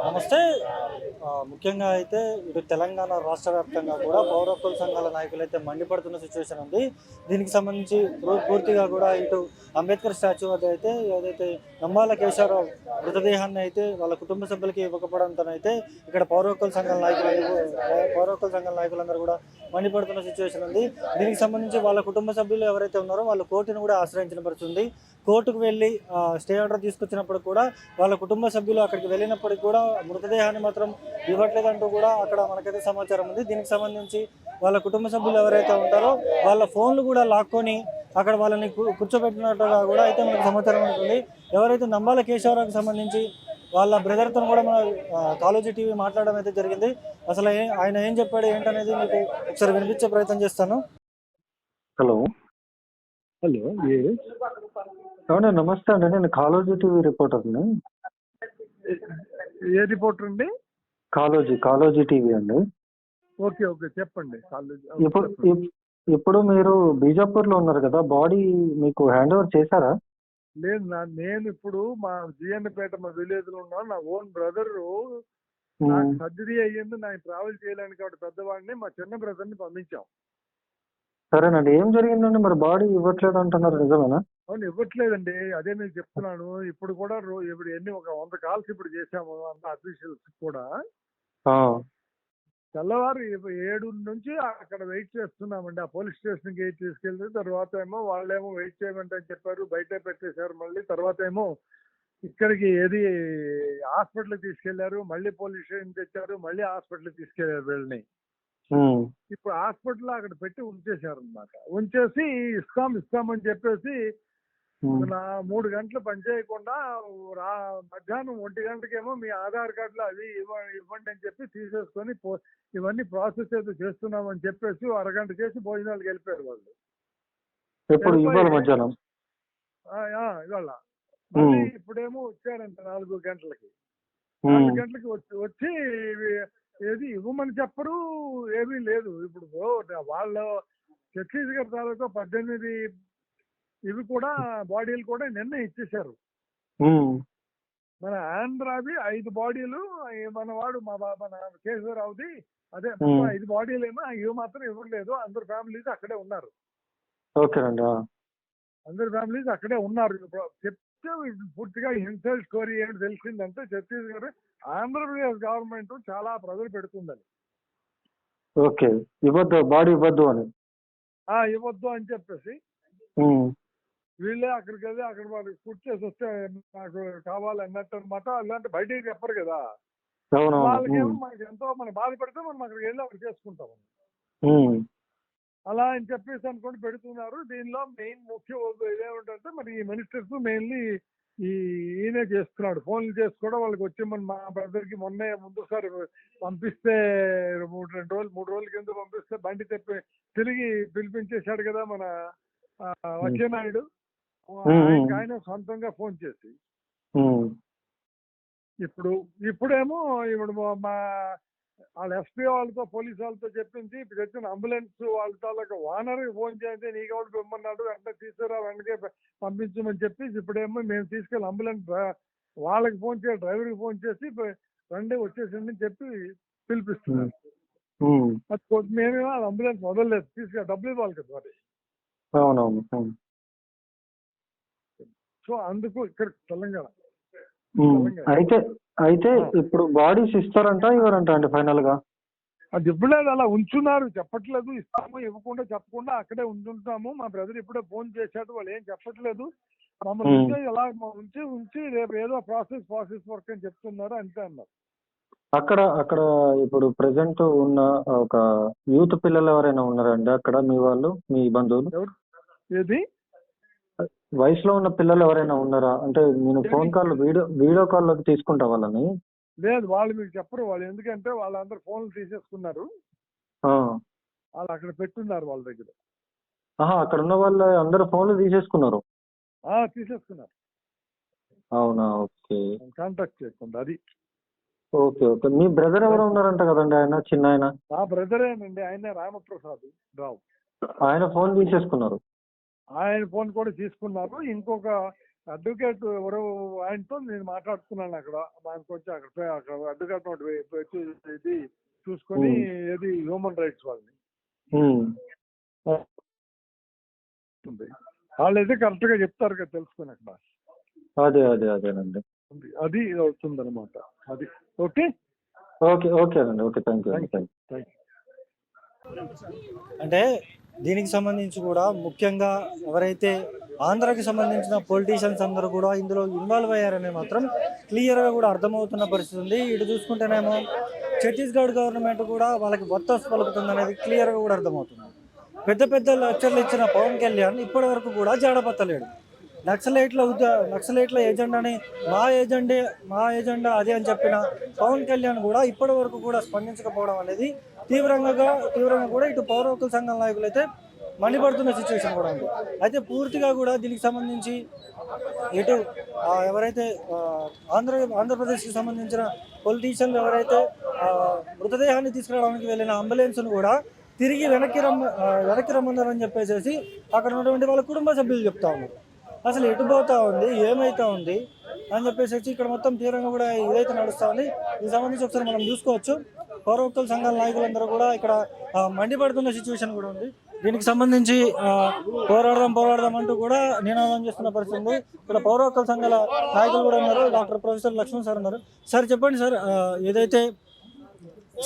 నమస్తే. ముఖ్యంగా అయితే ఇటు తెలంగాణ రాష్ట్ర వ్యాప్తంగా కూడా పౌర హక్కుల సంఘాల నాయకులు అయితే మండిపడుతున్న సిచ్యువేషన్ ఉంది. దీనికి సంబంధించి పూర్తిగా కూడా ఇటు అంబేద్కర్ స్టాచ్యూ వద్ద అయితే ఏదైతే నంబాల కేశవరావు మృతదేహాన్ని అయితే వాళ్ళ కుటుంబ సభ్యులకి ఇవ్వకపోవడంతోనైతే ఇక్కడ పౌర హక్కుల సంఘాల నాయకులందరూ కూడా మండిపడుతున్న సిచ్యువేషన్ ఉంది. దీనికి సంబంధించి వాళ్ళ కుటుంబ సభ్యులు ఎవరైతే ఉన్నారో వాళ్ళు కోర్టును కూడా ఆశ్రయించిన పరిస్థితుంది. కోర్టుకు వెళ్ళి స్టే ఆర్డర్ తీసుకొచ్చినప్పుడు కూడా వాళ్ళ కుటుంబ సభ్యులు అక్కడికి వెళ్ళినప్పటికీ కూడా మృతదేహాన్ని మాత్రం ఇవ్వట్లేదంటూ కూడా అక్కడ మనకైతే సమాచారం ఉంది. దీనికి సంబంధించి వాళ్ళ కుటుంబ సభ్యులు ఎవరైతే ఉంటారో వాళ్ళ ఫోన్లు కూడా లాక్కొని అక్కడ వాళ్ళని కూర్చోబెట్టినట్టుగా కూడా అయితే మనకు సమాచారం ఉంటుంది. ఎవరైతే నంబాల కేశవరావుకి సంబంధించి వాళ్ళ బ్రదర్తో కూడా మన కాలేజీ టీవీ మాట్లాడడం అయితే జరిగింది. అసలు ఆయన ఏం చెప్పాడు ఏంటనేది మీకు ఒకసారి వినిపించే ప్రయత్నం చేస్తాను. హలో హలో అవునా, నమస్తే అండి. నేను కాలేజీ టీవీ రిపోర్టర్ని. ఏ రిపోర్టర్ అండి? కాలేజీ టీవీ అండి. ఓకే ఓకే చెప్పండి. ఇప్పుడు మీరు బీజాపూర్ లో ఉన్నారు కదా, బాడీ మీకు హ్యాండ్ ఓవర్ చేశారా? లేదు, నేను ఇప్పుడు మా జిఎన్పేట మా విలేజ్ లో ఉన్నాను. నా ఓన్ బ్రదర్ నాకు సర్జరీ అయ్యింది, నాకు ట్రావెల్ చేయలేని కాబట్టి పెద్దవాడిని మా చిన్న బ్రదర్ ని పంపించాం. సరేనండి, ఏం జరిగిందండి? మరి బాడీ ఇవ్వట్లేదు అంటున్నారు, నిజమేనా? అవును, ఇవ్వట్లేదండి. అదే మీకు చెప్తున్నాను. ఇప్పుడు కూడా ఇప్పుడు ఒక 100 కాల్స్ ఇప్పుడు చేశాము అంత అఫీషియల్స్ కూడా. తెల్లవారు 7 నుంచి అక్కడ వెయిట్ చేస్తున్నామండి. ఆ పోలీస్ స్టేషన్కి తీసుకెళ్తే తర్వాత ఏమో వాళ్ళేమో వెయిట్ చేయమంటని చెప్పారు, బయట పెట్టేశారు. మళ్ళీ తర్వాత ఏమో ఇక్కడికి హాస్పిటల్కి తీసుకెళ్లారు, మళ్ళీ పోలీస్ స్టేషన్ తెచ్చారు, మళ్ళీ హాస్పిటల్కి తీసుకెళ్లారు వీళ్ళని. ఇప్పుడు హాస్పిటల్ అక్కడ పెట్టి ఉంచేశారు అనమాట. ఉంచేసి ఇస్తాం అని చెప్పేసి 3 గంటలు పనిచేయకుండా మధ్యాహ్నం 1 గంటకేమో మీ ఆధార్ కార్డులు అవి ఇవ్వండి అని చెప్పి తీసేసుకొని ఇవన్నీ ప్రాసెస్ ఏదో చేస్తున్నామని చెప్పేసి 1 అరగంట చేసి భోజనాలకు వెళ్ళిపోయారు వాళ్ళు. మధ్యాహ్నం ఇవాళ మళ్ళీ ఇప్పుడేమో వచ్చారంట 4 గంటలకి. 4 గంటలకి వచ్చి ఏది ఇవ్వమని చెప్పరు, ఏమీ లేదు. ఇప్పుడు వాళ్ళ ఛత్తీస్గఢ్ తాలూకా 18 ఇవి కూడా బాడీలు కూడా నిన్న ఇచ్చేశారు. మన ఆంధ్రావి 5 బాడీలు, మన వాడు మన కేశవరావుది అదే 5 బాడీలేమో ఇవి మాత్రం ఇవ్వలేదు. అందరు ఫ్యామిలీస్ అక్కడే ఉన్నారు. అందరు ఫ్యామిలీస్ అక్కడే ఉన్నారు. చెప్తే పూర్తిగా ఇన్సైడ్ స్టోరీ ఏంటి తెలిసిందంటే ఛత్తీస్గఢ్ ఆంధ్రప్రదేశ్ గవర్నమెంట్ చాలా ప్రజలు పెడుతుందని. బాడీ ఇవ్వద్దు అని చెప్పేసి వీళ్ళే అక్కడికి వెళ్ళి అక్కడ వాళ్ళకి కూర్చేసి వస్తే నాకు కావాలన్నట్టు అనమాట. అలాంటి బయటికి చెప్పరు కదా. వాళ్ళకేమో మనకి ఎంతో మనం బాధపడితే మనం అక్కడికి వెళ్ళి అక్కడ చేసుకుంటాము. అలా అని చెప్పేసి అనుకోండి పెడుతున్నారు. దీనిలో మెయిన్ ముఖ్య ఏమిటంటే మరి ఈ మినిస్టర్స్ మెయిన్లీ ఈయనే చేస్తున్నాడు. ఫోన్లు చేసి కూడా వాళ్ళకి వచ్చి మా బ్రదర్కి మొన్నే ముందుసారి పంపిస్తే 3 రోజుల కింద పంపిస్తే బండి తిరిగి పిలిపించేశాడు కదా మన వచ్చేనాయుడు. ఆయన సొంతంగా ఫోన్ చేసి ఇప్పుడేమో మా వాళ్ళ ఎస్పీ వాళ్ళతో పోలీసు వాళ్ళతో చెప్పించి ఇప్పుడు వచ్చిన అంబులెన్స్ వాళ్ళ తాలూకా ఓనర్కి ఫోన్ చేస్తే నీకు ఎవరు పిమ్మన్నాడు, వెంటనే తీసుకురా, వెంటనే పంపించమని చెప్పి ఇప్పుడేమో మేము తీసుకెళ్ళి అంబులెన్స్ వాళ్ళకి ఫోన్ చేసి డ్రైవర్కి ఫోన్ చేసి రండి వచ్చేసింది అని చెప్పి పిలిపిస్తున్నారు. మేమేమో అంబులెన్స్ వదలలేదు, తీసుకెళ్ళి డబ్బులు ఇవ్వాలి కదా మరి. సో అందుకు ఇక్కడ తెలంగాణ అయితే ఇప్పుడు బాడీస్ ఇస్తారంట ఇవ్వరంట అండి ఫైనల్ గా? అది ఇవ్వలేదు, అలా ఉంచున్నారు, చెప్పట్లేదు. ఇస్తాము ఇవ్వకుండా చెప్పకుండా అక్కడే ఉంచుంటాము. మా బ్రదర్ ఇప్పుడే ఫోన్ చేశాడు, వాళ్ళు ఏం చెప్పట్లేదు. మమ్మల్ని ఇలా ఉంచి రేపు ఏదో ప్రాసెస్ వర్క్ అని చెప్తున్నారు అంతే అన్నారు. అక్కడ ఇప్పుడు ప్రెసెంట్ ఉన్న ఒక యూత్ పిల్లలు ఎవరైనా ఉన్నారండి అక్కడ? మీ వాళ్ళు, మీ బంధువులు? ఏది వయసులో ఉన్న పిల్లలు ఎవరైనా ఉన్నారా? అంటే నేను ఫోన్ కాల్ వీడియో కాల్లోకి తీసుకుంటా వాళ్ళని. లేదు, వాళ్ళు మీకు చెప్పరు. వాళ్ళు ఎందుకంటే వాళ్ళందరూ ఫోన్లు తీసేసుకున్నారు. వాళ్ళు అక్కడ పెట్టున్నారు వాళ్ళ దగ్గర. అక్కడ ఉన్న వాళ్ళు అందరూ ఫోన్లు తీసేసుకున్నారు? తీసేసుకున్నారు. అవునా, ఓకే. కాంటాక్ట్ చేయకుండా అది. ఓకే. మీ బ్రదర్ ఎవరు ఉన్నారంట కదండి, ఆయన చిన్న ఆయన? ఆ బ్రదరేనండి, ఆయన రామప్రసాద్ రావు. ఆయన ఫోన్ తీసేసుకున్నారు? ఆయన ఫోన్ కూడా తీసుకున్నారు. ఇంకొక అడ్వకేట్ ఎవరో ఆయనతో నేను మాట్లాడుతున్నాను అక్కడ. ఆయనకు వచ్చి అక్కడ అడ్వకేట్ నోట్ ఇది చూసుకొని ఏది హ్యూమన్ రైట్స్ వాళ్ళని వాళ్ళు అయితే కరెక్ట్ గా చెప్తారు కదా తెలుసుకొని అక్కడ. అదేనండి. అది అవుతుంది అనమాట. అది ఓకే ఓకేనండి. Okay, thank you. అంటే దీనికి సంబంధించి కూడా ముఖ్యంగా ఎవరైతే ఆంధ్రాకి సంబంధించిన పొలిటీషియన్స్ అందరూ కూడా ఇందులో ఇన్వాల్వ్ అయ్యారనే మాత్రం క్లియర్గా కూడా అర్థమవుతున్న పరిస్థితి ఉంది. ఇటు చూసుకుంటేనేమో ఛత్తీస్గఢ్ గవర్నమెంట్ కూడా వాళ్ళకి వత్తాసు పలుకుతుంది అనేది క్లియర్గా కూడా అర్థమవుతుంది. పెద్ద పెద్ద లెక్చర్లు ఇచ్చిన పవన్ కళ్యాణ్ ఇప్పటి వరకు కూడా జాడపత్తలేడు. నక్సలైట్ల ఎజెండాని మా ఎజెండా అదే అని చెప్పిన పవన్ కళ్యాణ్ కూడా ఇప్పటి వరకు కూడా స్పందించకపోవడం అనేది తీవ్రంగా కూడా ఇటు పౌర హక్కుల సంఘాల నాయకులు అయితే మండిపడుతున్న సిచ్యువేషన్ కూడా ఉంది. అయితే పూర్తిగా కూడా దీనికి సంబంధించి ఇటు ఎవరైతే ఆంధ్రప్రదేశ్కి సంబంధించిన పొలిటీషియన్లు ఎవరైతే మృతదేహాన్ని తీసుకురావడానికి వెళ్ళిన అంబులెన్స్ను కూడా తిరిగి వెనక్కి రమ్మన్నారని చెప్పేసి అక్కడ ఉన్నటువంటి వాళ్ళ కుటుంబ సభ్యులు చెప్తా ఉన్నారు. అసలు ఎటు పోతా ఉంది, ఏమైతా ఉంది అని చెప్పేసి ఇక్కడ మొత్తం తీవ్రంగా కూడా ఇదైతే నడుస్తూ ఉంది. దీనికి సంబంధించి ఒకసారి మనం చూసుకోవచ్చు. పౌర హక్కుల సంఘాల నాయకులందరూ కూడా ఇక్కడ మండిపడుతున్న సిచ్యువేషన్ కూడా ఉంది. దీనికి సంబంధించి పోరాడదాం అంటూ కూడా నినాదం చేస్తున్న పరిస్థితి ఉంది. ఇక్కడ పౌర హక్కుల సంఘాల నాయకులు కూడా ఉన్నారు. డాక్టర్ ప్రొఫెసర్ లక్ష్మణ్ సార్ ఉన్నారు. సార్ చెప్పండి సార్, ఏదైతే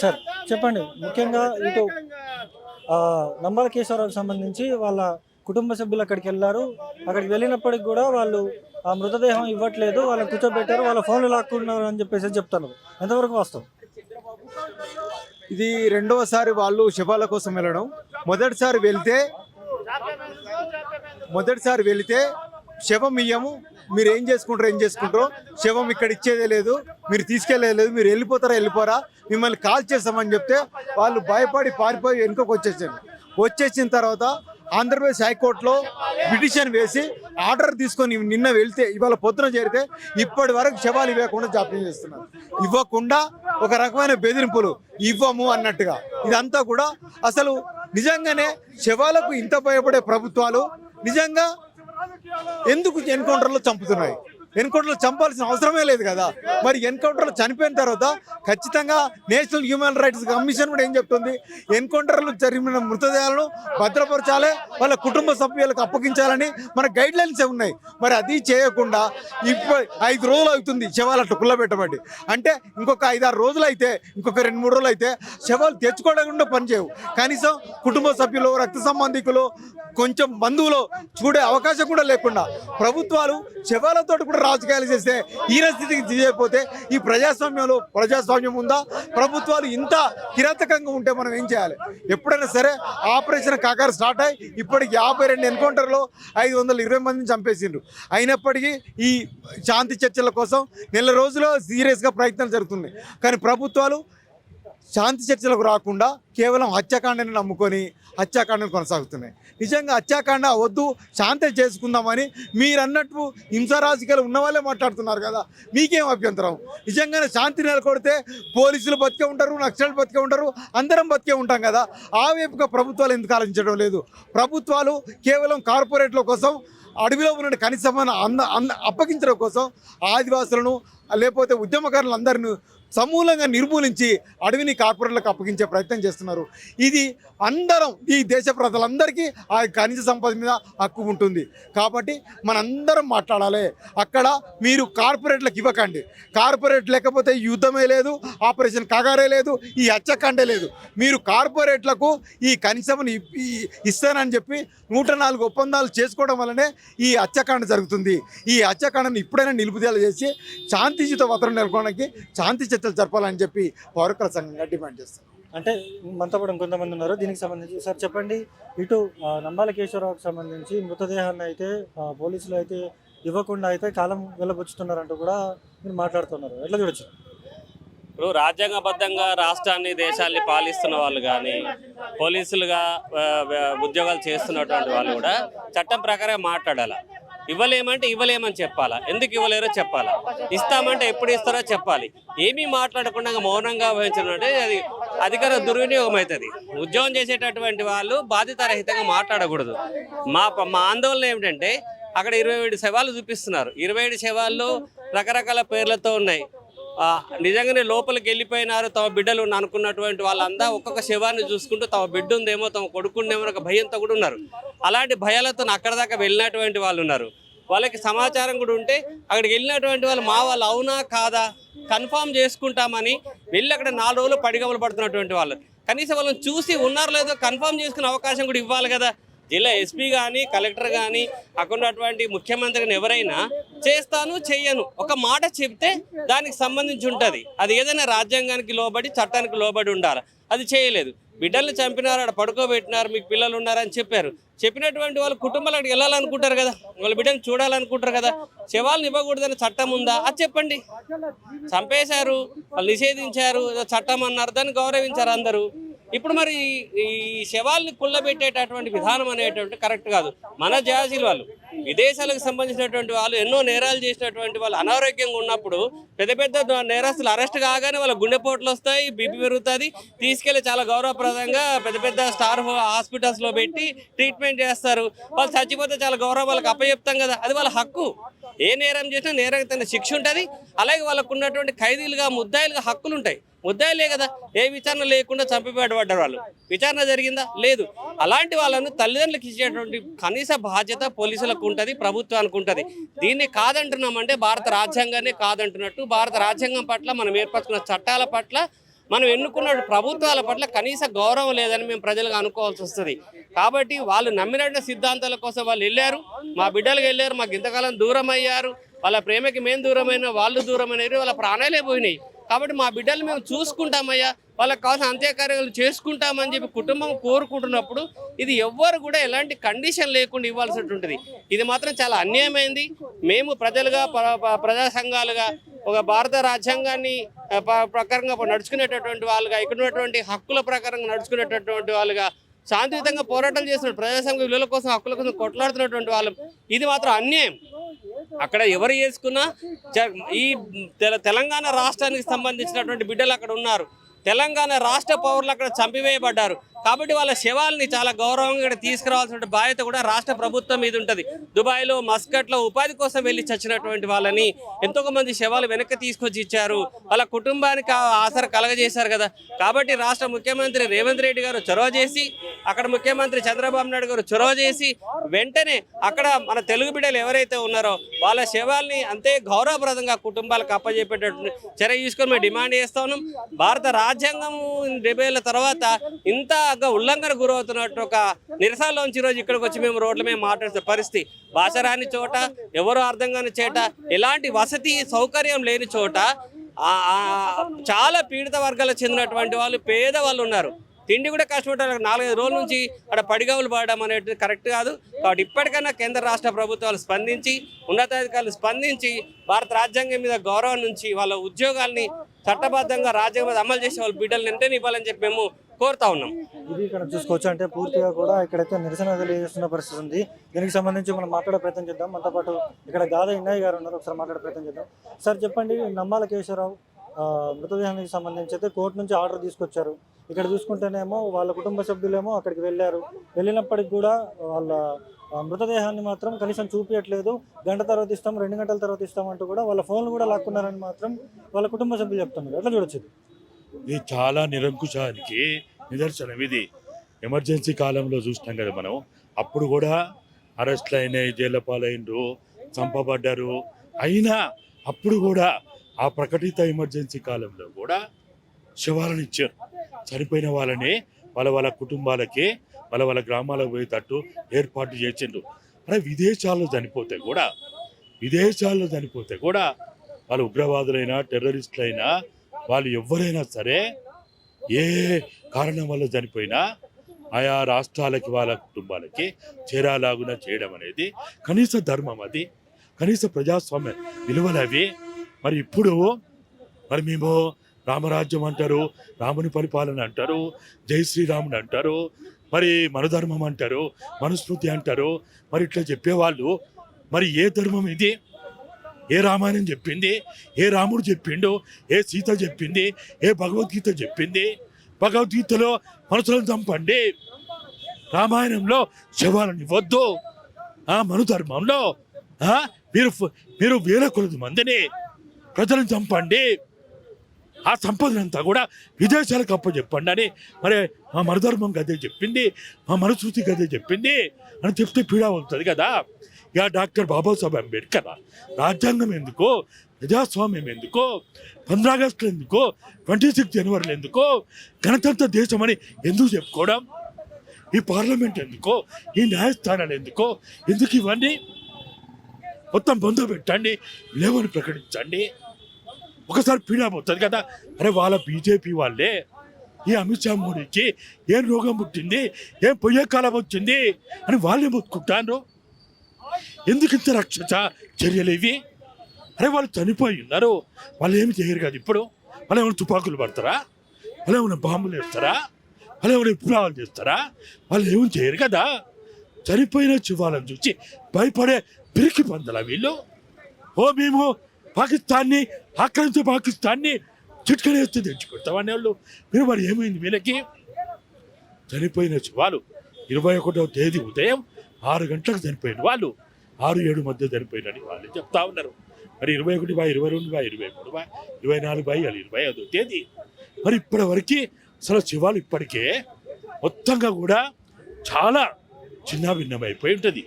సార్ చెప్పండి ముఖ్యంగా ఇటు నంబాల కేశవరావుకి సంబంధించి వాళ్ళ కుటుంబ సభ్యులు అక్కడికి వెళ్ళారు. అక్కడికి వెళ్ళినప్పటికి కూడా వాళ్ళు ఆ మృతదేహం ఇవ్వట్లేదు, వాళ్ళని కూర్చోబెట్టారు, వాళ్ళ ఫోన్లు లాక్కున్నారు అని చెప్పేసి చెప్తున్నారు. ఎంతవరకు వాస్తవం? ఇది రెండవసారి వాళ్ళు శవాల కోసం వెళ్ళడం. మొదటిసారి వెళితే శవం ఇయ్యము, మీరు ఏం చేసుకుంటారో శవం ఇక్కడ ఇచ్చేదే లేదు, మీరు తీసుకెళ్లేదు, మీరు వెళ్ళిపోరా, మిమ్మల్ని కాల్ చేస్తామని చెప్తే వాళ్ళు భయపడి పారిపోయి వెనుకకు వచ్చేసిన తర్వాత ఆంధ్రప్రదేశ్ హైకోర్టులో పిటిషన్ వేసి ఆర్డర్ తీసుకొని నిన్న వెళ్తే ఇవాళ పొద్దున చేరితే ఇప్పటి వరకు శవాలు ఇవ్వకుండా జాప్యం చేస్తున్నారు. ఇవ్వకుండా ఒక రకమైన బెదిరింపులు, ఇవ్వము అన్నట్టుగా. ఇదంతా కూడా అసలు నిజంగానే శవాలకు ఇంత భయపడే ప్రభుత్వాలు నిజంగా ఎందుకు ఎన్కౌంటర్లో చంపుతున్నాయి? ఎన్కౌంటర్లో చంపాల్సిన అవసరమే లేదు కదా. మరి ఎన్కౌంటర్లో చనిపోయిన తర్వాత ఖచ్చితంగా నేషనల్ హ్యూమన్ రైట్స్ కమిషన్ కూడా ఏం చెప్తుంది? ఎన్కౌంటర్లు జరిగిన మృతదేహాలను భద్రపరచాలి, వాళ్ళ కుటుంబ సభ్యులకు అప్పగించాలని మన గైడ్ లైన్స్ ఉన్నాయి. మరి అది చేయకుండా 5 రోజులు అవుతుంది శవాలు అట్లా కుల్లబెట్టబడి. అంటే ఇంకొక 5-6 రోజులు అయితే, ఇంకొక 2-3 రోజులు అయితే శవాలు తెచ్చుకోవడం పనిచేయవు. కనీసం కుటుంబ సభ్యులు, రక్త సంబంధికులు, కొంచెం బంధువులు చూడే అవకాశం కూడా లేకుండా ప్రభుత్వాలు శవాలతో కూడా రాజకీయాలు చేస్తే ఈయన స్థితికి చేయకపోతే ఈ ప్రజాస్వామ్యం ఉందా? ప్రభుత్వాలు ఇంత కిరాతకంగా ఉంటే మనం ఏం చేయాలి? ఎప్పుడైనా సరే ఆపరేషన్ కాకారు స్టార్ట్ అయ్యి ఇప్పటికి 52 ఎన్కౌంటర్లో 520 మందిని చంపేసిండ్రు. అయినప్పటికీ ఈ శాంతి చర్చల కోసం నెల రోజులు సీరియస్గా ప్రయత్నాలు జరుగుతున్నాయి. కానీ ప్రభుత్వాలు శాంతి చర్చలకు రాకుండా కేవలం హత్యాకాండని నమ్ముకొని హత్యాకాండను కొనసాగుతున్నాయి. నిజంగా హత్యాకాండ వద్దు, శాంతి చేసుకుందామని మీరన్నట్టు హింసా రాజకీయాలు ఉన్న వాళ్ళే మాట్లాడుతున్నారు కదా. మీకేం అభ్యంతరం? నిజంగానే శాంతి నెలకొడితే పోలీసులు బతికే ఉంటారు, నక్సలైట్లు బతికే ఉంటారు, అందరం బతికే ఉంటాం కదా. ఆ వైపుగా ప్రభుత్వాలు ఎందుకు ఆలోచించడం లేదు? ప్రభుత్వాలు కేవలం కార్పొరేట్ల కోసం, అడవిలో ఉన్న కనీసమైన అప్పగించడం కోసం ఆదివాసులను లేకపోతే ఉద్యమకారులందరినీ సమూలంగా నిర్మూలించి అడవిని కార్పొరేట్లకు అప్పగించే ప్రయత్నం చేస్తున్నారు. ఇది అందరం, ఈ దేశ ప్రజలందరికీ ఆ ఖనిజ సంపద మీద హక్కు ఉంటుంది. కాబట్టి మనందరం మాట్లాడాలి. అక్కడ మీరు కార్పొరేట్లకు ఇవ్వకండి. కార్పొరేట్ లేకపోతే యుద్ధమే లేదు, ఆపరేషన్ కాగారే లేదు, ఈ హత్యాకాండే లేదు. మీరు కార్పొరేట్లకు ఈ కనీసం ఇస్తానని చెప్పి 104 ఒప్పందాలు చేసుకోవడం వల్లనే ఈ హత్యాకాండ జరుగుతుంది. ఈ హత్యాకాండను ఇప్పుడైనా నిలుపుదల చేసి శాంతియుత వాతావరణం నెలకొనడానికి శాంతి చర్చలు జరపాలని చెప్పి పౌర హక్కుల సంఘంగా డిమాండ్ చేస్తారు. అంటే మనతో పాటు కొంతమంది ఉన్నారు దీనికి సంబంధించి. సార్ చెప్పండి, ఇటు నంబాల కేశవరావుకి సంబంధించి మృతదేహాన్ని అయితే పోలీసులు అయితే ఇవ్వకుండా అయితే కాలం వెళ్ళబుచ్చుతున్నారంటూ కూడా మీరు మాట్లాడుతున్నారు. ఎట్లా చూడొచ్చు? ఇప్పుడు రాజ్యాంగబద్ధంగా రాష్ట్రాన్ని, దేశాన్ని పాలిస్తున్న వాళ్ళు కానీ, పోలీసులుగా ఉద్యోగాలు చేస్తున్నటువంటి వాళ్ళు కూడా చట్టం ప్రకారం మాట్లాడాలి. ఇవ్వలేమంటే ఇవ్వలేమని చెప్పాలా, ఎందుకు ఇవ్వలేరో చెప్పాలా, ఇస్తామంటే ఎప్పుడు ఇస్తారో చెప్పాలి. ఏమీ మాట్లాడకుండా మౌనంగా వహించడం అంటే అది అధికార దుర్వినియోగం అవుతుంది. ఉద్యోగం చేసేటటువంటి వాళ్ళు బాధ్యతారహితంగా మాట్లాడకూడదు. మా ఆందోళన ఏమిటంటే అక్కడ 27 శవాలు చూపిస్తున్నారు. 27 శవాల్లో రకరకాల పేర్లతో ఉన్నాయి. నిజంగానే లోపలికి వెళ్ళిపోయినారు తమ బిడ్డలు అనుకున్నటువంటి వాళ్ళంతా ఒక్కొక్క శవాన్ని చూసుకుంటూ తమ బిడ్డ ఉందేమో తమ కొడుకుందేమో ఒక భయంతో కూడా ఉన్నారు. అలాంటి భయాలతో అక్కడ దాకా వెళ్ళినటువంటి వాళ్ళు ఉన్నారు. వాళ్ళకి సమాచారం కూడా ఉంటే అక్కడికి వెళ్ళినటువంటి వాళ్ళు మా వాళ్ళు అవునా కాదా కన్ఫామ్ చేసుకుంటామని వెళ్ళి అక్కడ 4 రోజులు పడిగమలు పడుతున్నటువంటి వాళ్ళు కనీసం వాళ్ళని చూసి ఉన్నారో లేదో కన్ఫామ్ చేసుకునే అవకాశం కూడా ఇవ్వాలి కదా. జిల్లా ఎస్పీ కానీ కలెక్టర్ కానీ అక్కడ ఉన్నటువంటి ముఖ్యమంత్రి కానీ ఎవరైనా చేస్తాను చెయ్యను ఒక మాట చెప్తే దానికి సంబంధించి ఉంటుంది. అది ఏదైనా రాజ్యాంగానికి లోబడి చట్టానికి లోబడి ఉండాలి. అది చేయలేదు. బిడ్డల్ని చంపినారు, అక్కడ పడుకోబెట్టినారు, మీకు పిల్లలు ఉన్నారని చెప్పారు. చెప్పినటువంటి వాళ్ళు కుటుంబాలు అక్కడికి వెళ్ళాలనుకుంటారు కదా, వాళ్ళ బిడ్డను చూడాలనుకుంటారు కదా. శవాలను ఇవ్వకూడదని చట్టం ఉందా అది చెప్పండి. చంపేశారు, వాళ్ళు నిషేధించారు, చట్టం అన్నారు, దాన్ని గౌరవించారు అందరూ. ఇప్పుడు మరి ఈ శవాల్ని కుళ్ళబెట్టేటటువంటి విధానం అనేటువంటి కరెక్ట్ కాదు. మన జాతీయులు వాళ్ళు విదేశాలకు సంబంధించినటువంటి వాళ్ళు ఎన్నో నేరాలు చేసినటువంటి వాళ్ళు అనారోగ్యంగా ఉన్నప్పుడు పెద్ద పెద్ద నేరస్తులు అరెస్ట్ కాగానే వాళ్ళ గుండెపోట్లు వస్తాయి, బీపీ పెరుగుతుంది, తీసుకెళ్లి చాలా గౌరవప్రదంగా పెద్ద పెద్ద స్టార్ హాస్పిటల్స్లో పెట్టి ట్రీట్మెంట్ చేస్తారు. వాళ్ళు చచ్చిపోతే చాలా గౌరవం వాళ్ళకి అప్పచెప్తాం కదా, అది వాళ్ళ హక్కు. ఏ నేరం చేసినా నేరం శిక్ష ఉంటుంది. అలాగే వాళ్ళకు ఉన్నటువంటి ఖైదీలుగా ముద్దాయిలుగా హక్కులు ఉంటాయి. ముద్దాయిలే కదా, ఏ విచారణ లేకుండా చంపిపడ్డారు వాళ్ళు. విచారణ జరిగిందా? లేదు. అలాంటి వాళ్ళను తల్లిదండ్రులకు ఇచ్చేటువంటి కనీస బాధ్యత పోలీసులకు ఉంటుంది, ప్రభుత్వానికి ఉంటుంది. దీన్ని కాదంటున్నామంటే భారత రాజ్యాంగాన్ని కాదంటున్నట్టు. భారత రాజ్యాంగం పట్ల మనం ఏర్పరచుకున్న చట్టాల పట్ల మనం ఎన్నుకున్న ప్రభుత్వాల పట్ల కనీస గౌరవం లేదని మేము ప్రజలకు అనుకోవాల్సి వస్తుంది. కాబట్టి వాళ్ళు నమ్మినటువంటి సిద్ధాంతాల కోసం వాళ్ళు వెళ్ళారు, మా బిడ్డలకు వెళ్ళారు, మాకు ఇంతకాలం దూరం అయ్యారు, వాళ్ళ ప్రేమకి మేము దూరమైన వాళ్ళు దూరమైనారు, వాళ్ళ ప్రాణాలే పోయినాయి. కాబట్టి మా బిడ్డలు మేము చూసుకుంటామయ్యా, వాళ్ళకి కావాల్సిన అంత్యకార్యాలు చేసుకుంటామని చెప్పి కుటుంబం కోరుకుంటున్నప్పుడు ఇది ఎవ్వరు కూడా ఎలాంటి కండిషన్ లేకుండా ఇవ్వాల్సినటువంటిది. ఇది మాత్రం చాలా అన్యాయమైంది. మేము ప్రజలుగా ప్రజా సంఘాలుగా ఒక భారత రాజ్యాంగాన్ని ప్రకారంగా నడుచుకునేటటువంటి వాళ్ళుగా, ఇక్కడ ఉన్నటువంటి హక్కుల ప్రకారంగా నడుచుకునేటటువంటి వాళ్ళుగా, శాంతియుతంగా పోరాటాలు చేస్తున్న ప్రజాసంఘ విలువల కోసం హక్కుల కోసం కొట్లాడుతున్నటువంటి వాళ్ళు ఇది మాత్రం అన్యాయం. అక్కడ ఎవరు చేసుకున్నా ఈ తెలంగాణ రాష్ట్రానికి సంబంధించినటువంటి బిడ్డలు అక్కడ ఉన్నారు. తెలంగాణ రాష్ట్ర పౌరులు అక్కడ చంపివేయబడ్డారు. కాబట్టి వాళ్ళ శవాల్ని చాలా గౌరవంగా తీసుకురావాల్సిన బాధ్యత కూడా రాష్ట్ర ప్రభుత్వం మీద ఉంటుంది. దుబాయ్లో, మస్కట్లో ఉపాధి కోసం వెళ్ళి చచ్చినటువంటి వాళ్ళని ఎంతో మంది శవాలు వెనక్కి తీసుకొచ్చి ఇచ్చారు. వాళ్ళ కుటుంబానికి ఆసర కలగజేశారు కదా. కాబట్టి రాష్ట్ర ముఖ్యమంత్రి రేవంత్ రెడ్డి గారు చొరవ చేసి, అక్కడ ముఖ్యమంత్రి చంద్రబాబు నాయుడు గారు చొరవ చేసి వెంటనే అక్కడ మన తెలుగు బిడ్డలు ఎవరైతే ఉన్నారో వాళ్ళ శవాల్ని అంతే గౌరవప్రదంగా కుటుంబాలకు అప్పజెప్పేటట్టు చర్య తీసుకొని మేము డిమాండ్ చేస్తా ఉన్నాం. భారత రాజ్యాంగం 70 ఏళ్ల తర్వాత ఇంత ఉల్లంఘన గురవుతున్నట్టు ఒక నిరసనలోంచి ఈరోజు ఇక్కడికి వచ్చి మేము రోడ్ల మీద మాట్లాడే పరిస్థితి. భాష రాని చోట, ఎవరో అర్థం కాని చోట, ఎలాంటి వసతి సౌకర్యం లేని చోట చాలా పీడిత వర్గాలకు చెందినటువంటి వాళ్ళు, పేదవాళ్ళు ఉన్నారు. తిండి కూడా కష్టపడ్డారు. 4-5 రోజుల నుంచి అక్కడ పడిగవులు పడడం అనేది కరెక్ట్ కాదు. కాబట్టి ఇప్పటికైనా కేంద్ర రాష్ట్ర ప్రభుత్వాలు స్పందించి, ఉన్నతాధికారులు స్పందించి భారత రాజ్యాంగం మీద గౌరవం నుంచి వాళ్ళ ఉద్యోగాల్ని చట్టబద్ధంగా రాజ్యాంగం అమలు చేసే వాళ్ళ బిడ్డలు వెంటనే ఇవ్వాలని చెప్పి మేము కోరుతా ఉన్నాం. ఇది ఇక్కడ చూసుకోవచ్చు. అంటే పూర్తిగా కూడా ఇక్కడైతే నిరసన తెలియజేస్తున్న పరిస్థితి ఉంది. దీనికి సంబంధించి మనం మాట్లాడే ప్రయత్నం చేద్దాం. మనతో పాటు ఇక్కడ గాదా ఇన్నయ్య గారు ఉన్నారు, ఒకసారి మాట్లాడే ప్రయత్నం చేద్దాం. సార్ చెప్పండి, నమ్మాల కేశవరావు మృతదేహానికి సంబంధించి అయితే కోర్టు నుంచి ఆర్డర్ తీసుకొచ్చారు. ఇక్కడ చూసుకుంటేనేమో వాళ్ళ కుటుంబ సభ్యులేమో అక్కడికి వెళ్ళినప్పటికి కూడా వాళ్ళ మృతదేహాన్ని మాత్రం కనీసం చూపించట్లేదు. గంట తర్వాత ఇస్తాం, 2 గంటల తర్వాత ఇస్తామంటూ కూడా వాళ్ళ ఫోన్లు కూడా లాక్కున్నారని మాత్రం వాళ్ళ కుటుంబ సభ్యులు చెప్తున్నారు. ఎట్లా చూడొచ్చు? ఇది చాలా నిరంకుశానికి నిదర్శనం. ఇది ఎమర్జెన్సీ కాలంలో చూసినాం కదా మనం. అప్పుడు కూడా అరెస్ట్లు అయినాయి, జైళ్ళ పాలైనరు, చంపబడ్డారు. అయినా అప్పుడు కూడా ఆ ప్రకటిత ఎమర్జెన్సీ కాలంలో కూడా శవాలను ఇచ్చారు. చనిపోయిన వాళ్ళని వాళ్ళ కుటుంబాలకి వాళ్ళ గ్రామాలకు పోయేటట్టు ఏర్పాటు చేసిండ్రు. అలా విదేశాల్లో చనిపోతే కూడా వాళ్ళు ఉగ్రవాదులైనా టెర్రరిస్టులైనా వాళ్ళు ఎవరైనా సరే ఏ కారణం వల్ల చనిపోయినా ఆయా రాష్ట్రాలకి వాళ్ళ కుటుంబాలకి చేరాలాగున చేయడం అనేది కనీస ధర్మం, అది కనీస ప్రజాస్వామ్య విలువలు అవి. మరి ఇప్పుడు మేము రామరాజ్యం అంటారు, రాముని పరిపాలన అంటారు, జై శ్రీరాముని అంటారు, మరి మనధర్మం అంటారు, మనుస్మృతి అంటారు. మరి ఇట్లా చెప్పేవాళ్ళు మరి ఏ ధర్మం ఇది? ఏ రామాయణం చెప్పింది? ఏ రాముడు చెప్పిండు? ఏ సీత చెప్పింది? ఏ భగవద్గీత చెప్పింది? భగవద్గీతలో మనుషులను చంపండి, రామాయణంలో శవాలను ఇవ్వద్దు. మను ధర్మంలో మీరు వేల కొలది మందిని ప్రజలను చంపండి, ఆ సంపదనంతా కూడా విదేశాలకు అప్పచెప్పండి అని మరి మా మనధర్మం గదే చెప్పింది, మా మనశృతి గదే చెప్పింది అని చెప్తే పీడా ఉంటుంది కదా. ఇక డాక్టర్ బాబాసాహెబ్ అంబేద్కర్ రాజ్యాంగం ఎందుకో, ప్రజాస్వామ్యం ఎందుకో, 15 ఆగస్టులు ఎందుకో, 26 జనవరిలు ఎందుకో, గణతంత్ర దేశం అని ఎందుకు చెప్పుకోవడం, ఈ పార్లమెంట్ ఎందుకో, ఈ న్యాయస్థానాలు ఎందుకో, ఎందుకు ఇవన్నీ మొత్తం బంధు పెట్టండి, లేవని ప్రకటించండి, ఒకసారి పీడా పోతుంది కదా. అరే వాళ్ళ బీజేపీ వాళ్ళే ఈ అమిత్ షా మోడీకి ఏం రోగం పుట్టింది, ఏం పొయ్యే కాలం వచ్చింది అని వాళ్ళే మొత్తుకుంటారు. ఎందుకు ఇంత రక్షణ చర్యలు ఇవి? అరే వాళ్ళు చనిపోయి ఉన్నారు, వాళ్ళు ఏమి చేయరు కదా. ఇప్పుడు వాళ్ళు ఏమైనా తుపాకులు పడతారా, వాళ్ళు ఏమైనా బాంబులు వేస్తారా, వాళ్ళు ఏమైనా విప్లవాలు చేస్తారా? వాళ్ళు ఏమి చేయరు కదా. చనిపోయిన శివాలను చూసి భయపడే పిరికి పందల వీళ్ళు. మేము పాకిస్తాన్ని ఆక్రమించే పాకిస్తాన్ని చిట్కనేస్తే తెచ్చుకుంటామనే వాళ్ళు. మీరు మరి ఏమైంది వీళ్ళకి? చనిపోయిన శివాలు 21వ తేదీ ఉదయం 6 గంటలకు చనిపోయిన వాళ్ళు 6-7 మధ్య చనిపోయినని వాళ్ళు చెప్తా ఉన్నారు. మరి 21/22/23/24/25వ తేదీ మరి ఇప్పటి వరకు అసలు శివాలు ఇప్పటికే మొత్తంగా కూడా చాలా చిన్నాభిన్నమైపోయి ఉంటుంది,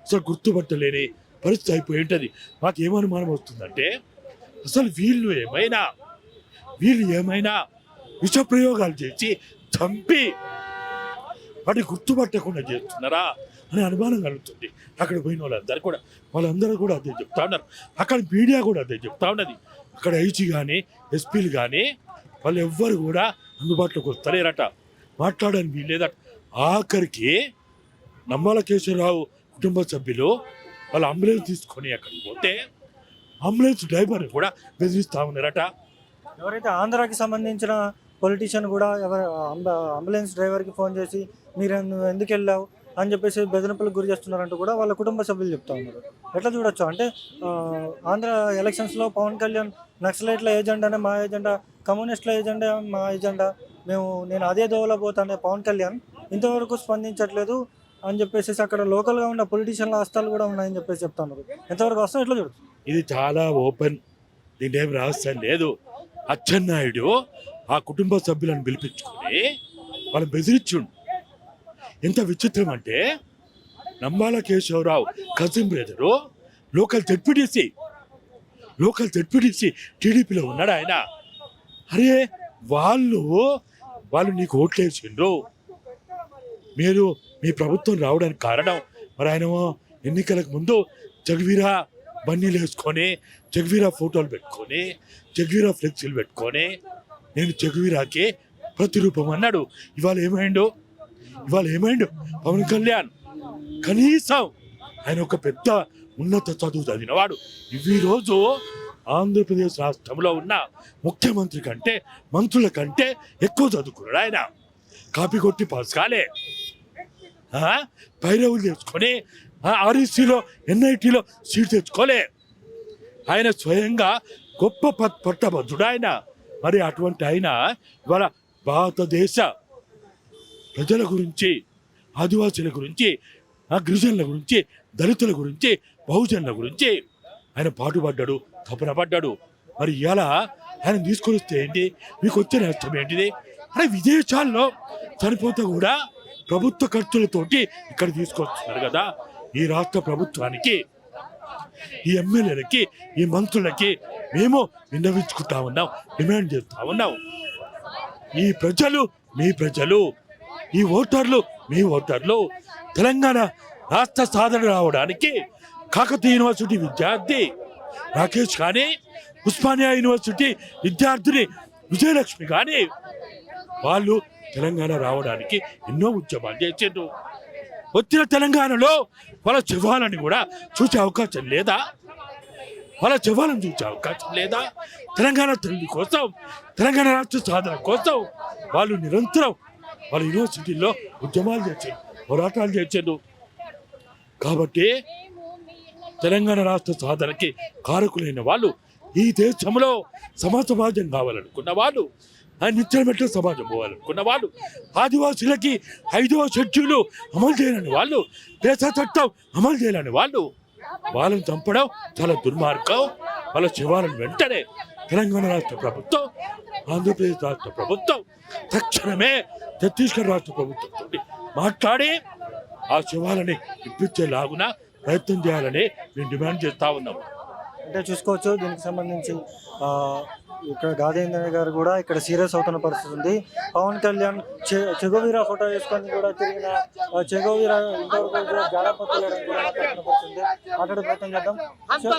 అసలు గుర్తుపట్టలేని పరిస్థితి అయిపోయి ఉంటుంది. మాకు ఏమనుమానం వస్తుందంటే అసలు వీళ్ళు ఏమైనా విష ప్రయోగాలు చేసి చంపి వాటిని గుర్తుపట్టకుండా చేస్తున్నారా అని అనుమానం కలుగుతుంది. అక్కడ పోయిన వాళ్ళందరూ కూడా అదే చెప్తా ఉన్నారు, అక్కడ మీడియా కూడా అదే చెప్తా ఉన్నది. అక్కడ ఐజీ కానీ ఎస్పీలు కానీ వాళ్ళు ఎవ్వరు కూడా అందుబాటులోకి వస్తలేరట, మాట్లాడడానికి వీల్లేదట. ఆఖరికి నమ్మాల కేశవరావు కుటుంబ సభ్యులు వాళ్ళు అంబులెన్స్ తీసుకొని అక్కడికి పోతే అంబులెన్స్ డ్రైవర్ని కూడా బెదిరిస్తూ ఉన్నారట. ఎవరైతే ఆంధ్రాకి సంబంధించిన పొలిటీషియన్ కూడా అంబులెన్స్ డ్రైవర్కి ఫోన్ చేసి నువ్వు ఎందుకు వెళ్ళావు అని చెప్పేసి బెదిరింపులకు గురి చేస్తున్నారంటూ కూడా వాళ్ళ కుటుంబ సభ్యులు చెప్తా ఉన్నారు. ఎట్లా చూడొచ్చు అంటే ఆంధ్ర ఎలక్షన్స్లో పవన్ కళ్యాణ్ నక్సలైట్ల ఏజెండానే మా ఏజెండా, కమ్యూనిస్టుల ఏజెండా మా ఏజెండా, నేను అదే దోవలో పోతానే పవన్ కళ్యాణ్ ఇంతవరకు స్పందించట్లేదు అని చెప్పేసి అక్కడ లోకల్గా ఉన్న పొలిటీషియన్ల హస్తాలు కూడా ఉన్నాయని చెప్పేసి చెప్తున్నారు. ఎంతవరకు వస్తాం ఎట్లా చూడొచ్చు? ఇది చాలా ఓపెన్, దీని ఏం రహస్యం లేదు. అచ్చెన్నాయుడు ఆ కుటుంబ సభ్యులను పిలిపించుకొని వాళ్ళని బెదిరించుండు. ఎంత విచిత్రం అంటే నమ్మాల Keshava Rao cousin brother local ZPTC టీడీపీలో ఉన్నాడు ఆయన. అరే వాళ్ళు నీకు ఓట్లేసిండ్రు, మీరు మీ ప్రభుత్వం రావడానికి కారణం మరి ఆయన ఎన్నికలకు ముందు జగవీరా బన్నీలు వేసుకొని, జగవీరా ఫోటోలు పెట్టుకొని, జగవీరా ఫ్లెక్సీలు పెట్టుకొని నేను జగవీరాకి ప్రతిరూపం అన్నాడు. ఇవాళ ఏమైండు పవన్ కళ్యాణ్? కనీసం ఆయన ఒక పెద్ద ఉన్నత చదువు చదివినవాడు. ఈరోజు ఆంధ్రప్రదేశ్ రాష్ట్రంలో ఉన్న ముఖ్యమంత్రి కంటే మంత్రుల కంటే ఎక్కువ చదువుకున్నాడు ఆయన. కాపీ కొట్టి పాస్ కాలే, పైరవులు తెచ్చుకొని ఆర్ఈసీలో ఎన్ఐటీలో సీట్ తెచ్చుకోలే. ఆయన స్వయంగా గొప్ప పట్టభద్రుడు ఆయన. మరి అటువంటి ఆయన ఇవాళ భారతదేశ ప్రజల గురించి, ఆదివాసీల గురించి, గిరిజనుల గురించి, దళితుల గురించి, బహుజనుల గురించి ఆయన పాటుపడ్డాడు, తపన పడ్డాడు. మరి ఇలా ఆయన తీసుకొని వస్తే ఏంటి, మీకు వచ్చే నష్టం ఏంటిది? అరే విదేశాల్లో చనిపోతే కూడా ప్రభుత్వ ఖర్చులతోటి ఇక్కడ తీసుకొస్తున్నారు కదా. ఈ రాష్ట్ర ప్రభుత్వానికి, ఈ ఎమ్మెల్యేలకి, ఈ మంత్రులకి మేము విన్నవించుకుంటా ఉన్నాం, డిమాండ్ చేస్తా ఉన్నాం. ఈ ప్రజలు మీ ప్రజలు, ఈ ఓటర్లు మీ ఓటర్లు. తెలంగాణ రాష్ట్ర సాధన రావడానికి కాకతీయ యూనివర్సిటీ విద్యార్థి రాకేష్ కానీ, ఉస్మానియా యూనివర్సిటీ విద్యార్థిని విజయలక్ష్మి కానీ వాళ్ళు తెలంగాణ రావడానికి ఎన్నో ఉద్యమాలు చేసిండ్రు. వచ్చిన తెలంగాణలో వాళ్ళ శవాలను కూడా చూసే అవకాశం లేదా? తెలంగాణ తల్లి కోసం, తెలంగాణ రాష్ట్ర సాధన కోసం వాళ్ళు నిరంతరం వాళ్ళ యూనివర్సిటీల్లో ఉద్యమాలు చేశారు, పోరాటాలు చేశారు. కాబట్టి తెలంగాణ రాష్ట్ర సాధనకి కారకులైన వాళ్ళు, ఈ దేశంలో సమాజం కావాలనుకున్న వాళ్ళు, ఆయన నిచ్చబెట్టిన సమాజం పోవాలనుకున్న వాళ్ళు, ఆదివాసులకి 5వ షెడ్యూల్ అమలు చేయాలని వాళ్ళు, దేశ చట్టం అమలు చేయాలని వాళ్ళు, వాళ్ళని చంపడం చాలా దుర్మార్గం. వాళ్ళ శవాలను వెంటనే తెలంగాణ రాష్ట్ర ప్రభుత్వం, ఆంధ్రప్రదేశ్ రాష్ట్ర ప్రభుత్వం తక్షణమే ఛత్తీస్గఢ్ రాష్ట్ర ప్రభుత్వంతో మాట్లాడి ఆ శవాలని ఇప్పించేలాగున ప్రయత్నం చేయాలని మేము డిమాండ్ చేస్తా ఉన్నాం. అంటే చూసుకోవచ్చు దీనికి సంబంధించి ఇక్కడ గాదేంద్ర గారు కూడా ఇక్కడ సీరియస్ అవుతున్న పరిస్థితి ఉంది. పవన్ కళ్యాణ్ చెగోవీరా ఫోటో వేసుకొని కూడా తిరిగిన చెగోవీరా ఇంతవరకు కూడా జాడపత్తలేడని కూడా మాట్లాడుతున్న పరిస్థితి. మాట్లాడే ప్రయత్నం చేద్దాం.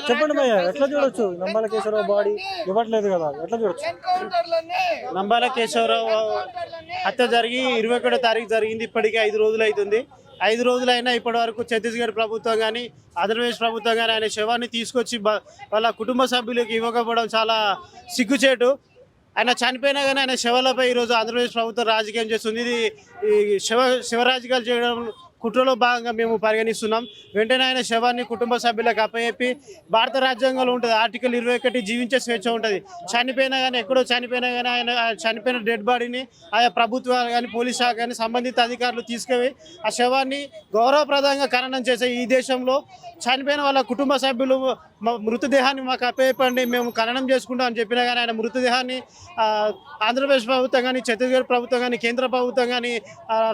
చెప్పండి భయ్య, ఎట్లా చూడొచ్చు నంబాల కేశవరావు బాడీ ఇవ్వట్లేదు కదా, ఎట్లా చూడొచ్చు? నంబాల కేశవరావు హత్య జరిగి 21వ తారీఖు జరిగింది. ఇప్పటికే 5 రోజులు అవుతుంది. 5 రోజులైనా ఇప్పటి వరకు ఛత్తీస్గఢ్ ప్రభుత్వం కానీ ఆంధ్రప్రదేశ్ ప్రభుత్వం కానీ ఆయన శవాన్ని తీసుకొచ్చి వాళ్ళ కుటుంబ సభ్యులకు ఇవ్వకపోవడం చాలా సిగ్గుచేటు. ఆయన చనిపోయినా కానీ ఆయన శవాలపై ఈరోజు ఆంధ్రప్రదేశ్ ప్రభుత్వం రాజకీయం చేస్తుంది. ఇది ఈ శివరాజకీయాలు చేయడం కుట్రలో భాగంగా మేము పరిగణిస్తున్నాం. వెంటనే ఆయన శవాన్ని కుటుంబ సభ్యులకు అప్పచెప్పి, భారత రాజ్యాంగంలో ఉంటుంది ఆర్టికల్ 21 జీవించే స్వేచ్ఛ ఉంటుంది. చనిపోయినా కానీ ఎక్కడో చనిపోయినా కానీ ఆయన చనిపోయిన డెడ్ బాడీని ఆయా ప్రభుత్వాలు కానీ పోలీస్ శాఖ కానీ సంబంధిత అధికారులు తీసుకుపోయి ఆ శవాన్ని గౌరవప్రదంగా ఖననం చేసే ఈ దేశంలో చనిపోయిన వాళ్ళ కుటుంబ సభ్యులు మృతదేహాన్ని మాకు అప్పచెప్పండి, మేము ఖననం చేసుకుంటాం అని చెప్పినా కానీ ఆయన మృతదేహాన్ని ఆంధ్రప్రదేశ్ ప్రభుత్వం కానీ ఛత్తీస్గఢ్ ప్రభుత్వం కానీ కేంద్ర ప్రభుత్వం కానీ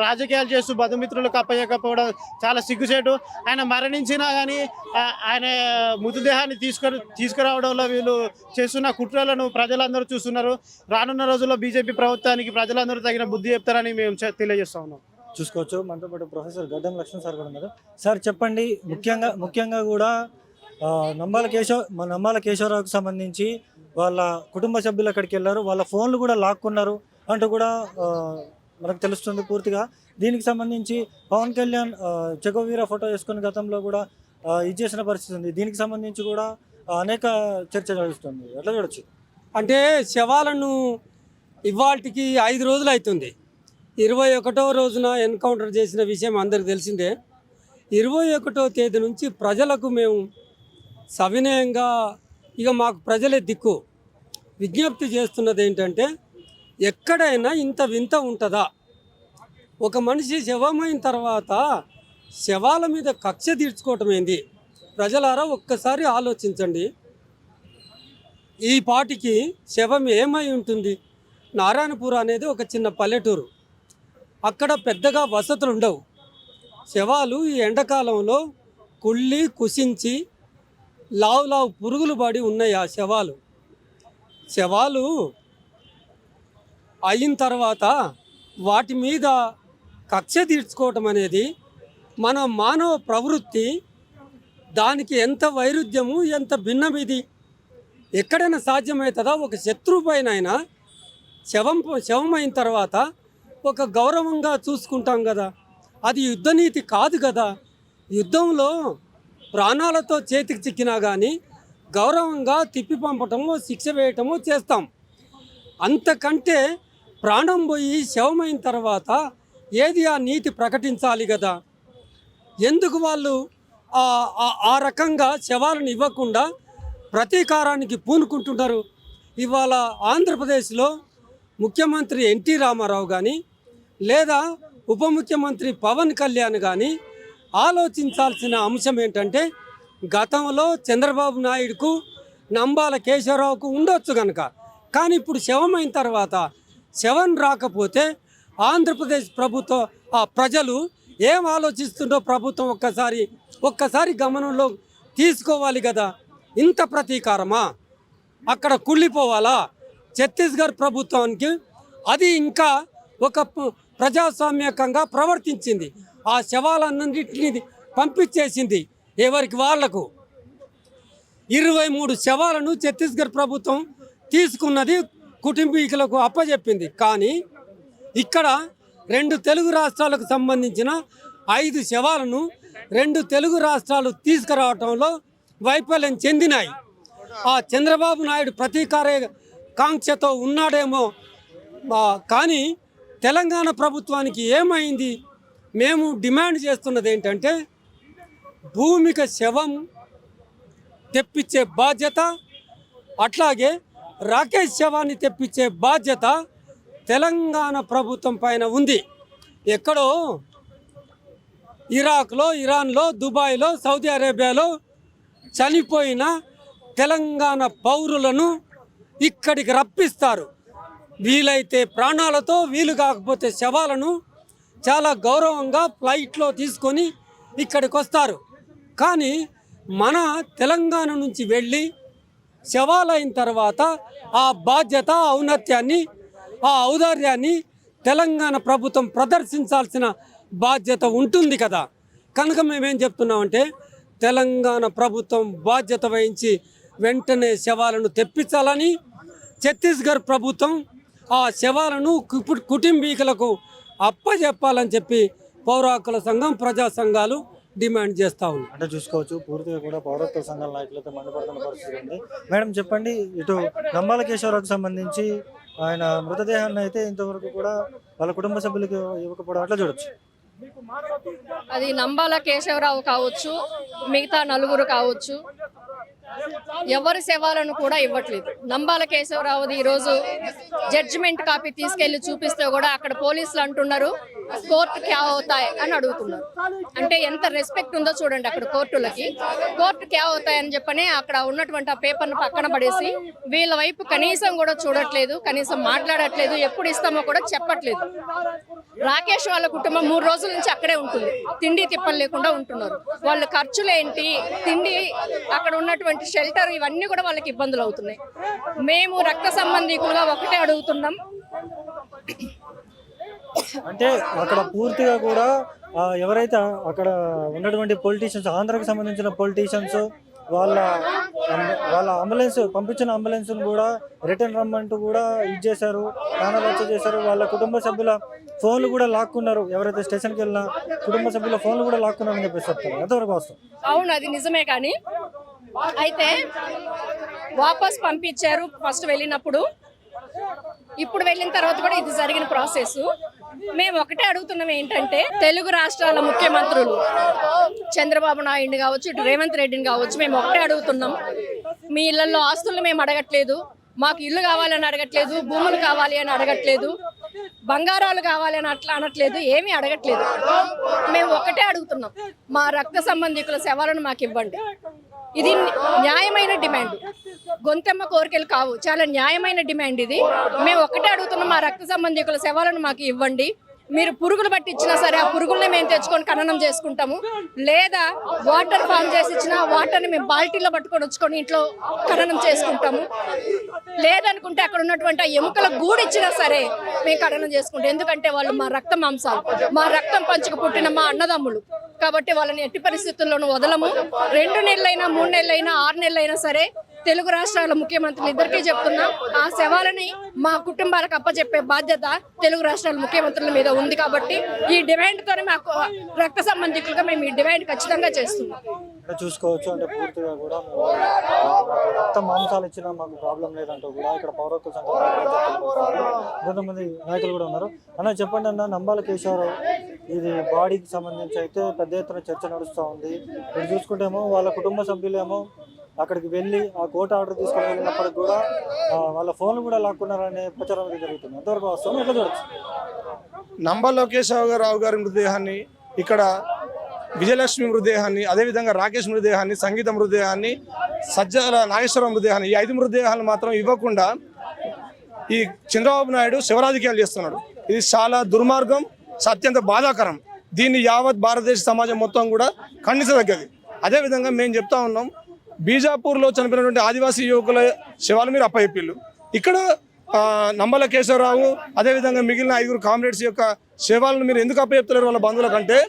రాజకీయాలు చేస్తూ బంధుమిత్రులకు అప్పచెప్పకపోవడం చాలా సిగ్గుచేటు. ఆయన మరణించినా కానీ ఆయన మృతదేహాన్ని తీసుకురావడంలో వీళ్ళు చేస్తున్న కుట్రలను ప్రజలందరూ చూస్తున్నారు. రానున్న రోజుల్లో బీజేపీ ప్రభుత్వానికి ప్రజలందరూ తగిన బుద్ధి చెప్తారని మేము తెలియజేస్తా ఉన్నాం. చూసుకోవచ్చు మనతో పాటు ప్రొఫెసర్ గడ్డం లక్ష్మణ్ సార్ కూడా ఉన్నారు. సార్ చెప్పండి, ముఖ్యంగా కూడా నంబాల కేశవరావుకి సంబంధించి వాళ్ళ కుటుంబ సభ్యులు అక్కడికి వెళ్ళారు, వాళ్ళ ఫోన్లు కూడా లాక్కున్నారు అంటూ కూడా మనకు తెలుస్తుంది పూర్తిగా. దీనికి సంబంధించి పవన్ కళ్యాణ్ చెగోవీరా ఫోటో వేసుకుని గతంలో కూడా ఇది చేసిన పరిస్థితి ఉంది. దీనికి సంబంధించి కూడా అనేక చర్చ జరుగుతుంది. ఎట్లా చూడొచ్చు? అంటే శవాలను ఇవాళకి 5 రోజులు అవుతుంది. 21వ రోజున ఎన్కౌంటర్ చేసిన విషయం అందరికి తెలిసిందే. 21వ తేదీ నుంచి ప్రజలకు మేము సవినయంగా ఇక మాకు ప్రజలే దిక్కు విజ్ఞప్తి చేస్తున్నది ఏంటంటే, ఎక్కడైనా ఇంత వింత ఉంటుందా? ఒక మనిషి శవమైన తర్వాత శవాల మీద కక్ష తీర్చుకోవటం ఏంది? ప్రజలారా ఒక్కసారి ఆలోచించండి. ఈ పాటికి శవం ఏమై ఉంటుంది? నారాయణపూర్ అనేది ఒక చిన్న పల్లెటూరు. అక్కడ పెద్దగా వసతులు ఉండవు. శవాలు ఈ ఎండాకాలంలో కుళ్ళి కుసించి లావు పురుగులు పడి ఉన్నాయి. ఆ శవాలు అయిన తర్వాత వాటి మీద కక్ష తీర్చుకోవటం అనేది మన మానవ ప్రవృత్తి. దానికి ఎంత వైరుధ్యము, ఎంత భిన్నం ఇది. ఎక్కడైనా సాధ్యమవుతుందా? ఒక శత్రువు పైన అయినా శవమైన తర్వాత ఒక గౌరవంగా చూసుకుంటాం కదా. అది యుద్ధనీతి కాదు కదా. యుద్ధంలో ప్రాణాలతో చేతికి చిక్కినా కానీ గౌరవంగా తిప్పి పంపటమో శిక్ష వేయటమో చేస్తాం. అంతకంటే ప్రాణం పోయి శవమైన తర్వాత ఏది ఆ నీతి ప్రకటించాలి కదా. ఎందుకు వాళ్ళు ఆ రకంగా శవాలను ఇవ్వకుండా ప్రతీకారానికి పూనుకుంటున్నారు? ఇవాళ ఆంధ్రప్రదేశ్లో ముఖ్యమంత్రి ఎన్టీ రామారావు కానీ లేదా ఉప ముఖ్యమంత్రి పవన్ కళ్యాణ్ కానీ ఆలోచించాల్సిన అంశం ఏంటంటే, గతంలో చంద్రబాబు నాయుడుకు నంబాల కేశవరావుకు ఉండొచ్చు కనుక, కానీ ఇప్పుడు శవమైన తర్వాత శవం రాకపోతే ఆంధ్రప్రదేశ్ ప్రభుత్వం ప్రజలు ఏం ఆలోచిస్తుందో ప్రభుత్వం ఒక్కసారి గమనంలో తీసుకోవాలి కదా. ఇంత ప్రతీకారమా? అక్కడ కుళ్ళిపోవాలా? ఛత్తీస్గఢ్ ప్రభుత్వానికి అది ఇంకా ఒక ప్రజాస్వామ్యకంగా ప్రవర్తించింది. ఆ శవాలన్నింటినీ పంపించేసింది ఎవరికి వాళ్లకు. 23 శవాలను ఛత్తీస్గఢ్ ప్రభుత్వం తీసుకున్నది, కుటుంబీకులకు అప్పచెప్పింది. కానీ ఇక్కడ 2 తెలుగు రాష్ట్రాలకు సంబంధించిన 5 శవాలను 2 తెలుగు రాష్ట్రాలు తీసుకురావటంలో వైఫల్యం చెందినాయి. ఆ చంద్రబాబు నాయుడు ప్రతీకార కాంక్షతో ఉన్నాడేమో, కానీ తెలంగాణ ప్రభుత్వానికి ఏమైంది? మేము డిమాండ్ చేస్తున్నది ఏంటంటే, భూమిక శవం తెప్పించే బాధ్యత, అట్లాగే రాకేష్ శవాన్ని తెప్పించే బాధ్యత తెలంగాణ ప్రభుత్వం పైన ఉంది. ఎక్కడో ఇరాక్లో, ఇరాన్లో, దుబాయ్లో, సౌదీ అరేబియాలో చనిపోయిన తెలంగాణ పౌరులను ఇక్కడికి రప్పిస్తారు. వీలైతే ప్రాణాలతో, వీలు కాకపోతే శవాలను చాలా గౌరవంగా ఫ్లైట్లో తీసుకొని ఇక్కడికి వస్తారు. కానీ మన తెలంగాణ నుంచి వెళ్ళి శవాలైన తర్వాత ఆ బాధ్యత, ఔన్నత్యాన్ని, ఆ ఔదార్యాన్ని తెలంగాణ ప్రభుత్వం ప్రదర్శించాల్సిన బాధ్యత ఉంటుంది కదా. కనుక మేమేం చెప్తున్నామంటే తెలంగాణ ప్రభుత్వం బాధ్యత వహించి వెంటనే శవాలను తెప్పించాలని, ఛత్తీస్గఢ్ ప్రభుత్వం ఆ శవాలను కుటుంబీకులకు అప్పచెప్పాలని చెప్పి పౌర హక్కుల సంఘం, ప్రజా సంఘాలు డిమాండ్ చేస్తూ ఉన్నాయి. అంటే చూసుకోవచ్చు, పూర్తిగా కూడా పౌరత్వ సంఘాల నాయకులతో మండిపడుతున్న పరిస్థితి ఉంది. మేడం చెప్పండి, ఇటు నంబాల కేశవరావుకు సంబంధించి ఆయన మృతదేహాన్ని అయితే ఇంతవరకు కూడా వాళ్ళ కుటుంబ సభ్యులకు ఇవ్వకపోవడం అట్లా చూడొచ్చు. అది నంబాల కేశవరావు కావచ్చు, మిగతా నలుగురు కావచ్చు, ఎవరి సేవలను కూడా ఇవ్వట్లేదు. నంబాల కేశవరావుది ఈరోజు జడ్జిమెంట్ కాపీ తీసుకెళ్లి చూపిస్తే కూడా అక్కడ పోలీసులు అంటున్నారు కోర్టు క్యా అవుతాయి అని అడుగుతున్నారు. అంటే ఎంత రెస్పెక్ట్ ఉందో చూడండి అక్కడ కోర్టులకి. కోర్టు క్యా అవుతాయి అని చెప్పని అక్కడ ఉన్నటువంటి ఆ పేపర్ను పక్కన పడేసి వీళ్ళ వైపు కనీసం కూడా చూడట్లేదు, కనీసం మాట్లాడట్లేదు, ఎప్పుడు ఇస్తామో కూడా చెప్పట్లేదు. రాకేష్ వాళ్ళ కుటుంబం 3 రోజుల నుంచి అక్కడే ఉంటుంది, తిండి తిప్పలు లేకుండా ఉంటున్నారు. వాళ్ళ ఖర్చులు ఏంటి, తిండి, అక్కడ ఉన్నటువంటి షెల్టర్, ఇవన్నీ కూడా వాళ్ళకి ఇబ్బందులు అవుతున్నాయి. మేము రక్త సంబంధికులుగా ఒకటే అడుగుతున్నాం. అంటే అక్కడ పూర్తిగా కూడా ఎవరైతే అక్కడ ఉన్నటువంటి పొలిటీషియన్స్, ఆంధ్రాకి సంబంధించిన పొలిటీషియన్స్ వాళ్ళ అంబులెన్స్ పంపించిన అంబులెన్స్ కూడా రిటర్న్ రమ్మంటూ కూడా ఇచ్చేశారు, ప్రాణరక్ష చేశారు. వాళ్ళ కుటుంబ సభ్యుల ఫోన్లు కూడా లాక్కున్నారు. ఎవరైతే స్టేషన్కి వెళ్ళినా కుటుంబ సభ్యుల ఫోన్లు కూడా లాక్కున్నారని చెప్పేసి చెప్తారు. ఎంతవరకు వస్తాం? అవును, అది నిజమే. కానీ అయితే వాపస్ పంపించారు ఫస్ట్ వెళ్ళినప్పుడు, ఇప్పుడు వెళ్ళిన తర్వాత కూడా ఇది జరిగిన ప్రాసెస్. మేము ఒకటే అడుగుతున్నాం ఏంటంటే, తెలుగు రాష్ట్రాల ముఖ్యమంత్రులు చంద్రబాబు నాయుడు కావచ్చు, ఇటు రేవంత్ రెడ్డిని కావచ్చు, మేము ఒకటే అడుగుతున్నాం. మీ ఇళ్లలో ఆస్తులను మేము అడగట్లేదు, మాకు ఇల్లు కావాలని అడగట్లేదు, భూములు కావాలి అని అడగట్లేదు, బంగారాలు కావాలని అట్లా అనట్లేదు, ఏమీ అడగట్లేదు. మేము ఒకటే అడుగుతున్నాం, మా రక్త సంబంధికుల శవాలను మాకు ఇవ్వండి. ఇది న్యాయమైన డిమాండ్, గొంతెమ్మ కోరికలు కావు, చాలా న్యాయమైన డిమాండ్ ఇది. మేము ఒకటే అడుగుతున్నాం, మా రక్త సంబంధికుల శవాలను మాకు ఇవ్వండి. మీరు పురుగులు బట్టి ఇచ్చినా సరే ఆ పురుగుల్ని మేము తెచ్చుకొని ఖననం చేసుకుంటాము, లేదా వాటర్ ఫామ్ చేసి ఇచ్చిన వాటర్ని మేము బాల్టీలో పట్టుకొని వచ్చుకొని ఇంట్లో ఖననం చేసుకుంటాము, లేదనుకుంటే అక్కడ ఉన్నటువంటి ఆ ఎముకల గూడు ఇచ్చినా సరే మేము ఖననం చేసుకుంటాం. ఎందుకంటే వాళ్ళు మా రక్త మాంసాలు, మా రక్తం పంచుకు పుట్టిన మా అన్నదమ్ములు కాబట్టి వాళ్ళని ఎట్టి పరిస్థితుల్లోనూ వదలము. 2 నెలలైనా 3 నెలలైనా 6 నెలలైనా సరే తెలుగు రాష్ట్రాల ముఖ్యమంత్రులు ఇద్దరికీ చెప్తున్నాం, ఆ శవాలని మా కుటుంబాలకు అప్పచెప్పే బాధ్యత తెలుగు రాష్ట్రాల ముఖ్యమంత్రుల మీద ఉంది. కాబట్టి ఈ డిమాండ్తోనే మాకు రక్త సంబంధికులుగా మేము ఈ డిమాండ్ ఖచ్చితంగా చేస్తున్నాం. చూసుకోవచ్చు, అంటే పూర్తిగా కూడా రక్త మాంసాలు ఇచ్చినా మాకు ప్రాబ్లం లేదంటూ కూడా ఇక్కడ పౌరత్వ సంఘం కొంతమంది నాయకులు కూడా ఉన్నారు. అన్న చెప్పండి అన్న, నంబాల కేశవరావు ఇది బాడీకి సంబంధించి అయితే పెద్ద ఎత్తున చర్చ నడుస్తూ ఉంది. ఇక్కడ చూసుకుంటేమో వాళ్ళ కుటుంబ సభ్యులేమో అక్కడికి వెళ్ళి ఆ కోర్టు ఆర్డర్ తీసుకొని వెళ్ళినప్పటికి కూడా వాళ్ళ ఫోన్లు కూడా లాక్కున్నారనే ప్రచారం జరుగుతుంది. ఎంతవరకు వస్తాం, ఎట్లా చూడొచ్చు? నంబాల కేశవరావు గారి మృతదేహాన్ని, ఇక్కడ విజయలక్ష్మి మృతదేహాన్ని, అదేవిధంగా రాకేష్ మృతదేహాన్ని, సంగీత మృతదేహాన్ని, సజ్జల నాగేశ్వరరావు మృతదేహాన్ని, ఈ 5 మృతదేహాలు మాత్రం ఇవ్వకుండా ఈ చంద్రబాబు నాయుడు శివరాజకీయాలు చేస్తున్నాడు. ఇది చాలా దుర్మార్గం, అత్యంత బాధాకరం. దీన్ని యావత్ భారతదేశ సమాజం మొత్తం కూడా ఖండించదగ్గది. అదేవిధంగా మేము చెప్తా ఉన్నాం, బీజాపూర్లో చనిపోయినటువంటి ఆదివాసీ యువకుల శవాలు మీరు అప్పచెప్పిళ్ళు, ఇక్కడ నంబాల కేశవరావు అదేవిధంగా మిగిలిన 5 కామ్రేడ్స్ యొక్క శవాలను మీరు ఎందుకు అప్పచెప్తలేరు వాళ్ళ బంధువుల కంటే?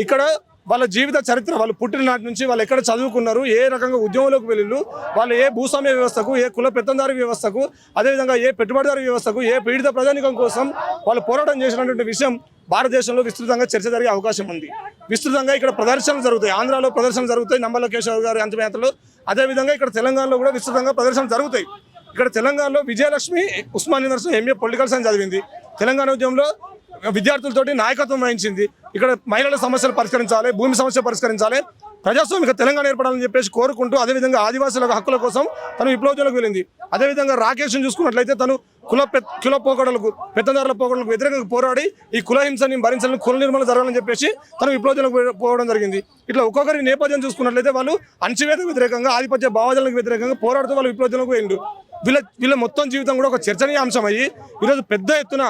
ఇక్కడ వాళ్ళ జీవిత చరిత్ర, వాళ్ళు పుట్టిన నాటి నుంచి వాళ్ళు ఎక్కడ చదువుకున్నారు, ఏ రకంగా ఉద్యమంలోకి వెళ్ళిళ్ళు, వాళ్ళు ఏ భూస్వామ్య వ్యవస్థకు, ఏ కుల పెత్తందారి వ్యవస్థకు, అదేవిధంగా ఏ పెట్టుబడిదారు వ్యవస్థకు, ఏ పీడిత ప్రజానికం కోసం వాళ్ళు పోరాటం చేసినటువంటి విషయం భారతదేశంలో విస్తృతంగా చర్చ జరిగే అవకాశం ఉంది. విస్తృతంగా ఇక్కడ ప్రదర్శనలు జరుగుతాయి, ఆంధ్రాలో ప్రదర్శనలు జరుగుతాయి నంబాల కేశవరావు గారి అంతిమయాత్రలు. అదేవిధంగా ఇక్కడ తెలంగాణలో కూడా విస్తృతంగా ప్రదర్శనలు జరుగుతాయి. ఇక్కడ తెలంగాణలో Vijayalakshmi Osman University MA political science చదివింది, తెలంగాణ ఉద్యమంలో విద్యార్థులతోటి నాయకత్వం వహించింది. ఇక్కడ మహిళల సమస్యలు పరిష్కరించాలి, భూమి సమస్య పరిష్కరించాలి, ప్రజాస్వామిక తెలంగాణ ఏర్పడాలని చెప్పేసి కోరుకుంటూ అదేవిధంగా ఆదివాసుల హక్కుల కోసం తను విప్లవోద్యమంలోకి వెళ్ళింది. అదేవిధంగా రాకేష్ను చూసుకున్నట్లయితే తను కుల పోకడలకు పెత్తందారుల పోకడలకు వ్యతిరేకంగా పోరాడి ఈ కుల హింసని భరించాలని, కుల నిర్మూలన జరగాలని చెప్పేసి తను విప్లవోద్యమంలోకి పోవడం జరిగింది. ఇట్లా ఒక్కొక్కరి నేపథ్యం చూసుకున్నట్లయితే వాళ్ళు అణచివేతకు వ్యతిరేకంగా, ఆధిపత్య భావజాలకు వ్యతిరేకంగా పోరాడుతూ వాళ్ళు విప్లవోద్యమంలోకి వెళ్ళిండు. వీళ్ళ మొత్తం జీవితం కూడా ఒక చర్చనీయాంశం అయ్యి ఈరోజు పెద్ద ఎత్తున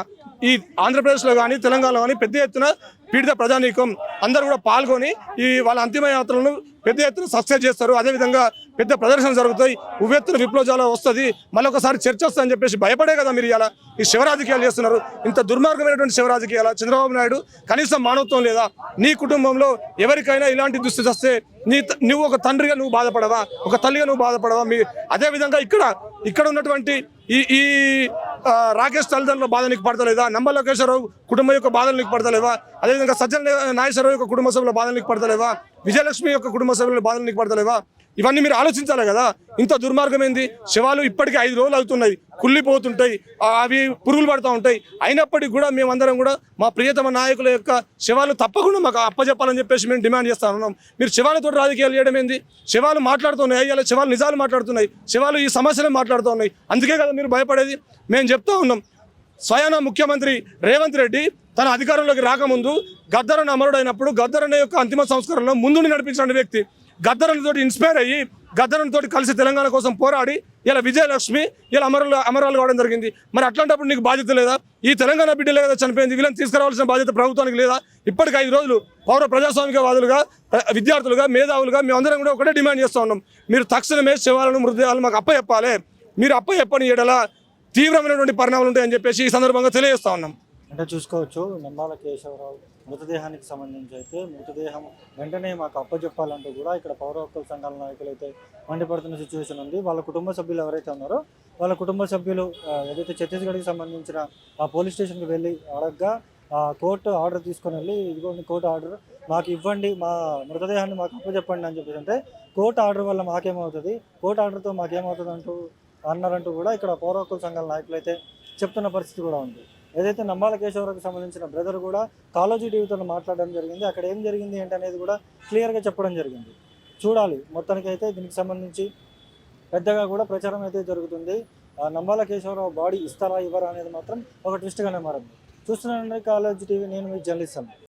ఈ ఆంధ్రప్రదేశ్లో కానీ తెలంగాణలో కానీ పెద్ద ఎత్తున పీడిత ప్రజానీకం అందరూ కూడా పాల్గొని ఈ వాళ్ళ అంతిమ యాత్రలను పెద్ద ఎత్తున సక్సెస్ చేస్తారు. అదేవిధంగా పెద్ద ప్రదర్శన జరుగుతాయి, ఉవ్వెత్తున విప్లవజాలం వస్తుంది, మళ్ళీ ఒకసారి చర్చ వస్తుందని చెప్పేసి భయపడే కదా మీరు ఇలా ఈ శివరాజకీయాలు చేస్తున్నారు. ఇంత దుర్మార్గమైనటువంటి శివరాజకీయాలు. చంద్రబాబు నాయుడు కనీసం మానవత్వం లేదా? నీ కుటుంబంలో ఎవరికైనా ఇలాంటి దుస్థితి వస్తే నువ్వు ఒక తండ్రిగా నువ్వు బాధపడవా? ఒక తల్లిగా నువ్వు బాధపడవా? అదేవిధంగా ఇక్కడ ఉన్నటువంటి ఈ రాకేష్ తల్లిదండ్రుల బాధ నీకు పడతలేదా? నంబల లోకేశ్వరరావు కుటుంబం యొక్క బాధలు నీకు పడతలేవా? అదేవిధంగా సజ్జల నాగేశ్వరరావు యొక్క కుటుంబ సభ్యుల బాధలు నీకు పడతలేవా? విజయలక్ష్మి యొక్క కుటుంబ సభ్యుల బాధలు నీకు పడతలేవా? ఇవన్నీ మీరు ఆలోచించాలి కదా. ఇంత దుర్మార్గం ఏంది? శవాలు ఇప్పటికీ 5 రోజులు అవుతున్నాయి, కుళ్ళిపోతుంటాయి, అవి పురుగులు పడుతూ ఉంటాయి. అయినప్పటికీ కూడా మేమందరం కూడా మా ప్రియతమ నాయకుల యొక్క శవాలు తప్పకుండా మాకు అప్పచెప్పాలని చెప్పేసి మేము డిమాండ్ చేస్తా ఉన్నాం. మీరు శవాలతో రాజకీయాలు చేయడం ఏంది? శవాలు మాట్లాడుతున్నాయి, అయ్యాలి శవాలు నిజాలు మాట్లాడుతున్నాయి, శవాలు ఈ సమస్యలు మాట్లాడుతూ ఉన్నాయి. అందుకే కదా మీరు భయపడేది. మేము చెప్తా ఉన్నాం, స్వయాన ముఖ్యమంత్రి రేవంత్ రెడ్డి తన అధికారంలోకి రాకముందు గద్దరన్న అమరుడైనప్పుడు గద్దరన్న యొక్క అంతిమ సంస్కరణలో ముందుండి నడిపించిన వ్యక్తి. గద్దరన్నతోటి ఇన్స్పైర్ అయ్యి గద్దరన్నతోటి కలిసి తెలంగాణ కోసం పోరాడి ఇలా విజయలక్ష్మి ఇలా అమరాలు కావడం జరిగింది. మరి అట్లాంటప్పుడు నీకు బాధ్యత లేదా? ఈ తెలంగాణ బిడ్డలే కదా చనిపోయింది, వీళ్ళని తీసుకురావాల్సిన బాధ్యత ప్రభుత్వానికి లేదా? ఇప్పటికి 5 రోజులు పౌర ప్రజాస్వామికవాదులుగా, విద్యార్థులుగా, మేధావులుగా మేమందరం కూడా ఒకటే డిమాండ్ చేస్తూ ఉన్నాం. మీరు తక్షణమే శవాలను, మృతదేహాలను మాకు అప్పచెప్పాలి. మీరు అప్పచెప్పని ఎడల తీవ్రమైనటువంటి పరిణామాలు ఉంటాయని చెప్పేసి ఈ సందర్భంగా తెలియజేస్తా ఉన్నాం. అంటే చూసుకోవచ్చు, నంబాల కేశవరావు మృతదేహానికి సంబంధించి అయితే మృతదేహం వెంటనే మాకు అప్పచెప్పాలంటూ కూడా ఇక్కడ పౌర హక్కుల సంఘాల నాయకులు అయితే మండిపడుతున్న సిచ్యువేషన్ ఉంది. వాళ్ళ కుటుంబ సభ్యులు ఎవరైతే ఉన్నారో వాళ్ళ కుటుంబ సభ్యులు ఏదైతే ఛత్తీస్గఢ్కి సంబంధించిన ఆ పోలీస్ స్టేషన్కి వెళ్ళి అడగ్గా కోర్టు ఆర్డర్ తీసుకొని వెళ్ళి, ఇదిగోండి కోర్టు ఆర్డర్ మాకు ఇవ్వండి, మా మృతదేహాన్ని మాకు అప్పచెప్పండి అని చెప్పేసి అంటే కోర్టు ఆర్డర్ వల్ల మాకేమవుతుంది, కోర్టు ఆర్డర్తో మాకేమవుతుంది అన్నారంటూ కూడా ఇక్కడ పౌర హక్కుల సంఘాల నాయకులు అయితే చెప్తున్న పరిస్థితి కూడా ఉంది. ఏదైతే నంబాల కేశవరావుకి సంబంధించిన బ్రదర్ కూడా కాలోజీ టీవీతో మాట్లాడడం జరిగింది. అక్కడ ఏం జరిగింది ఏంటనేది కూడా క్లియర్గా చెప్పడం జరిగింది. చూడాలి, మొత్తానికి అయితే దీనికి సంబంధించి పెద్దగా కూడా ప్రచారం అయితే జరుగుతుంది. నంబాల కేశవరావు బాడీ ఇస్తారా ఇవ్వరా అనేది మాత్రం ఒక ట్విస్ట్గానే మారింది. చూస్తున్నానండి కాలోజీ టీవీ, నేను మీ జర్నలిస్ట్.